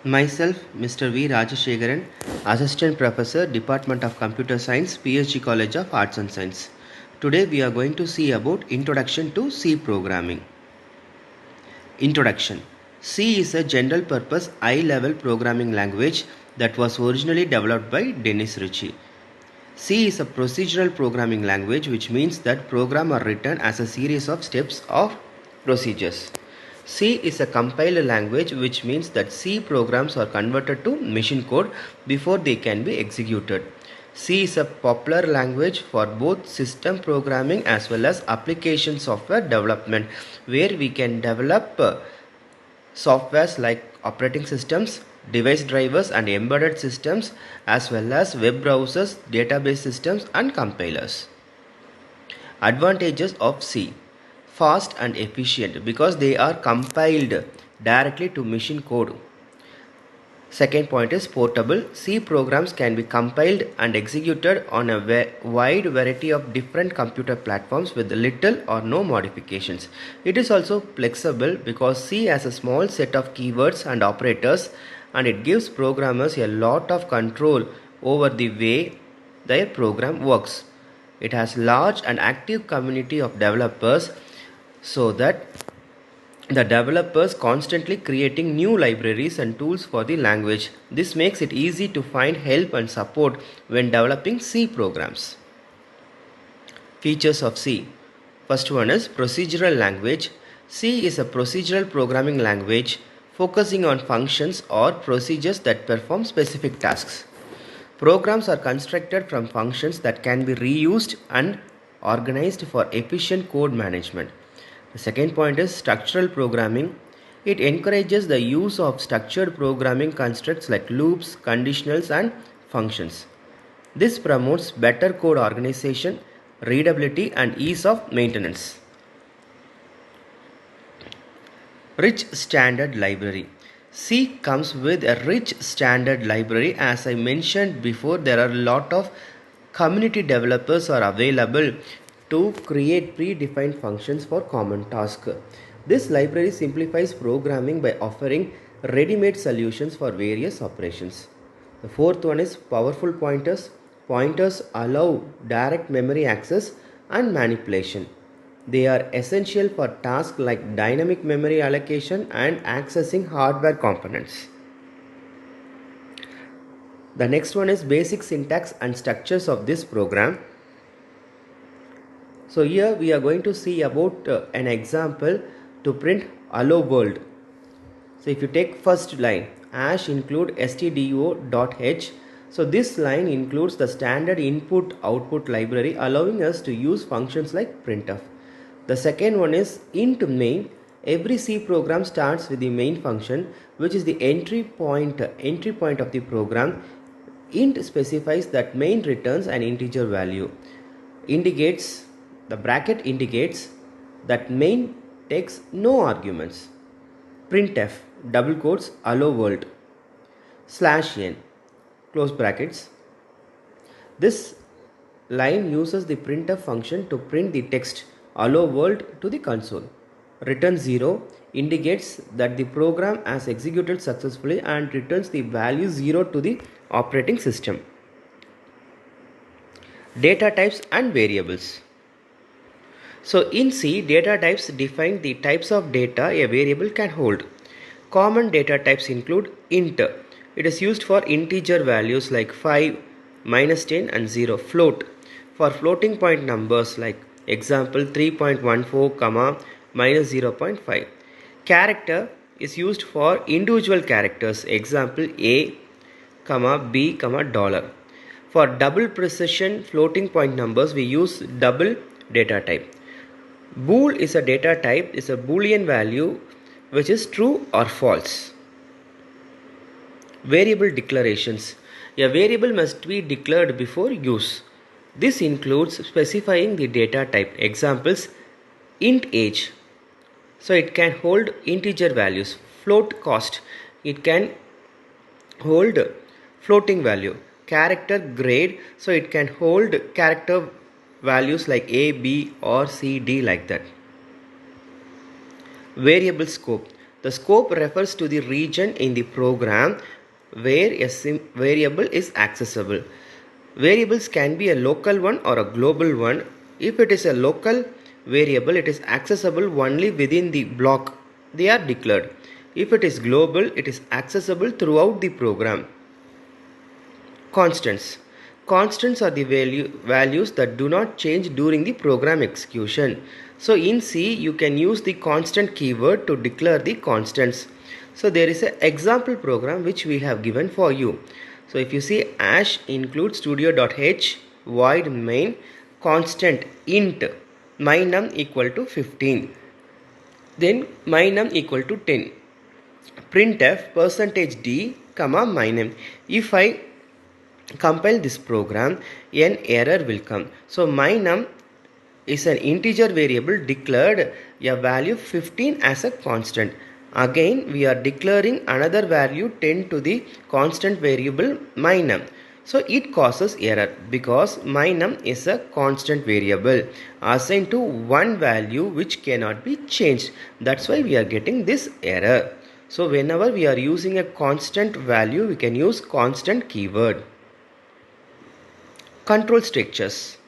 Myself, Mr. V. Rajasekaran, Assistant Professor, Department of Computer Science, PhD College of Arts and Science. Today we are going to see about Introduction to C Programming. Introduction. C is a general purpose high-level programming language that was originally developed by Dennis Ritchie. C is a procedural programming language, which means that programs are written as a series of steps of procedures. C is a compiled language, which means that C programs are converted to machine code before they can be executed. C is a popular language for both system programming as well as application software development, where we can develop softwares like operating systems, device drivers and embedded systems, as well as web browsers, database systems and compilers. Advantages of C: fast and efficient because they are compiled directly to machine code. Second point is portable. C programs can be compiled and executed on a wide variety of different computer platforms with little or no modifications. It is also flexible because C has a small set of keywords and operators, and it gives programmers a lot of control over the way their program works. It has large and active community of developers, so that the developers constantly creating new libraries and tools for the language. This makes it easy to find help and support when developing C programs. Features of C. First one is procedural language. C is a procedural programming language focusing on functions or procedures that perform specific tasks. Programs are constructed from functions that can be reused and organized for efficient code management. The second point is structural programming. It encourages the use of structured programming constructs like loops, conditionals and functions. This promotes better code organization, readability and ease of maintenance. Rich standard library. C comes with a rich standard library. As I mentioned before, there are a lot of community developers are available to create predefined functions for common tasks. This library simplifies programming by offering ready-made solutions for various operations. The fourth one is powerful pointers. Pointers allow direct memory access and manipulation. They are essential for tasks like dynamic memory allocation and accessing hardware components. The next one is basic syntax and structures of this program. So here we are going to see about an example to print hello world. So if you take first line, hash include stdio.h. So this line includes the standard input output library, allowing us to use functions like printf. The second one is int main. Every C program starts with the main function, which is the entry point of the program. Int specifies that main returns an integer value. The bracket indicates that main takes no arguments. Printf double quotes hello world /n close brackets. This line uses the printf function to print the text hello world to the console. Return 0 indicates that the program has executed successfully and returns the value 0 to the operating system. Data types and variables. So in C, data types define the types of data a variable can hold. Common data types include int. It is used for integer values like 5, -10 and 0. Float for floating point numbers like example 3.14, -0.5. Character is used for individual characters, example A, B, $. For double precision floating point numbers, we use double data type. Bool is a data type, is a boolean value which is true or false. Variable declarations. A variable must be declared before use. This includes specifying the data type. Examples, int age. So it can hold integer values. Float cost. It can hold floating value. Character grade. So it can hold character values like A, B or C, D like that. Variable scope. The scope refers to the region in the program where a variable is accessible. Variables can be a local one or a global one. If it is a local variable, it is accessible only within the block they are declared. If it is global, it is accessible throughout the program. Constants. Constants are the values that do not change during the program execution. So in C, you can use the constant keyword to declare the constants. So there is an example program which we have given for you. So if you see hash include studio.h void main constant int mynum equal to 15. Then mynum equal to 10. Printf %d comma mynum. If I compile this program, an error will come. So mynum is an integer variable declared a value 15 as a constant. Again we are declaring another value 10 to the constant variable mynum. So it causes error because mynum is a constant variable assigned to one value which cannot be changed. That's why we are getting this error. So whenever we are using a constant value, we can use constant keyword. Control structures.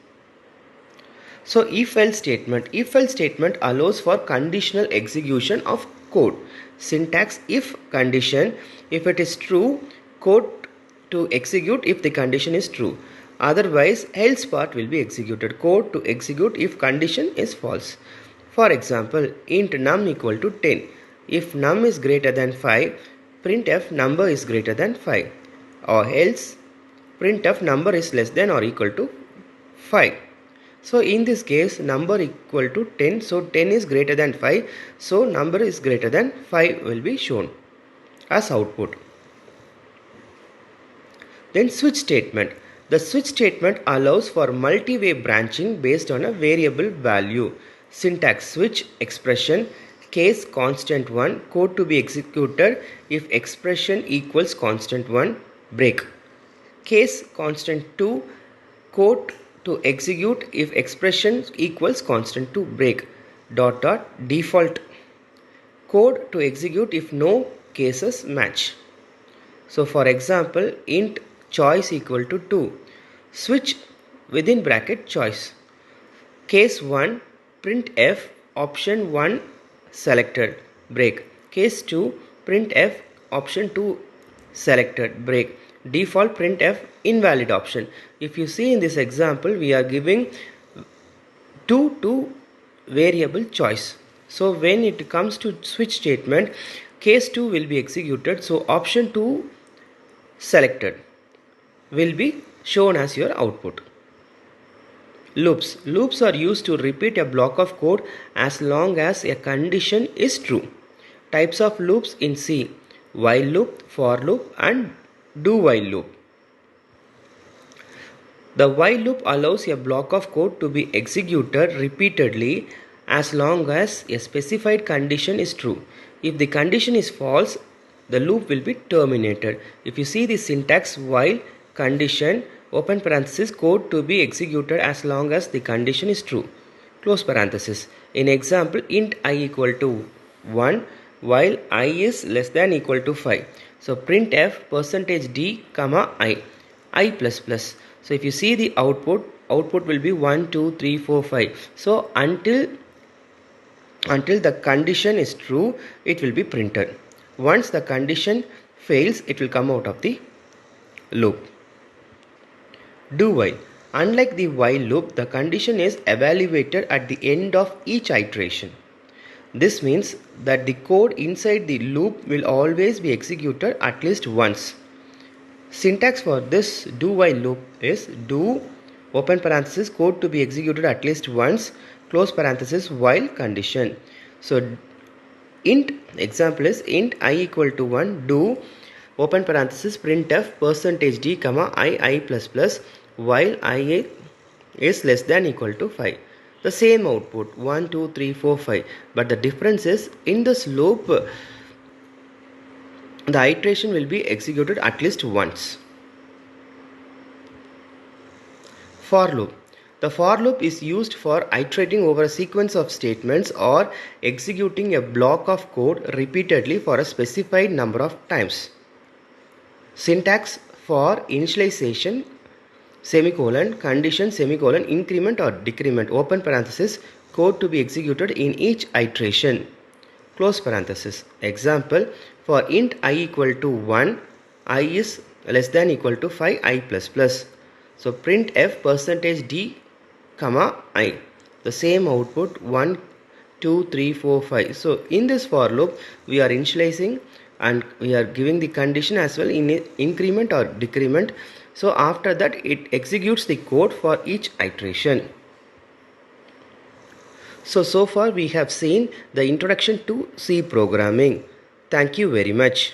So if-else statement allows for conditional execution of code. Syntax: if condition, if it is true, code to execute if the condition is true. Otherwise else part will be executed. Code to execute if condition is false. For example, int num equal to 10. If num is greater than 5, printf number is greater than 5. Or else printf number is less than or equal to 5. So in this case number equal to 10, so 10 is greater than 5, so number is greater than 5 will be shown as output. Then switch statement. The switch statement allows for multi-way branching based on a variable value. Syntax: switch expression, case constant 1, code to be executed if expression equals constant 1, break. Case constant 2, code to execute if expression equals constant 2, break. Default, code to execute if no cases match. So for example, int choice equal to 2, switch within bracket choice. Case 1, printf option 1 selected, break. Case 2, printf option 2 selected, break. Default printf invalid option. If you see in this example, we are giving 2 to variable choice. So when it comes to switch statement, case 2 will be executed, so option 2 selected will be shown as your output. Loops. Loops are used to repeat a block of code as long as a condition is true. Types of loops in C: while loop, for loop and do while loop. The while loop allows a block of code to be executed repeatedly as long as a specified condition is true. If the condition is false, the loop will be terminated. If you see the syntax: while condition open parenthesis code to be executed as long as the condition is true, close parenthesis. In example, int I equal to 1 while I is less than equal to 5. So printf %d comma I plus plus. So if you see the output will be 1 2 3 4 5. So until the condition is true, it will be printed. Once the condition fails, it will come out of the loop. Do while. Unlike the while loop, the condition is evaluated at the end of each iteration. This means that the code inside the loop will always be executed at least once. Syntax for this do while loop is do open parenthesis code to be executed at least once close parenthesis while condition. So int example is int I equal to 1 do open parenthesis printf %d comma I plus plus while I is less than equal to 5. The same output 1 2 3 4 5, but the difference is in this loop the iteration will be executed at least once. For loop. The for loop is used for iterating over a sequence of statements or executing a block of code repeatedly for a specified number of times. Syntax: for initialization, semicolon, condition, semicolon, increment or decrement, open parenthesis, code to be executed in each iteration, close parenthesis. Example: for int I equal to 1, I is less than equal to 5, I plus plus. So print f percentage d comma I. The same output 1, 2, 3, 4, 5. So in this for loop we are initializing and we are giving the condition as well in increment or decrement. So after that it executes the code for each iteration. So far we have seen the introduction to C programming. Thank you very much.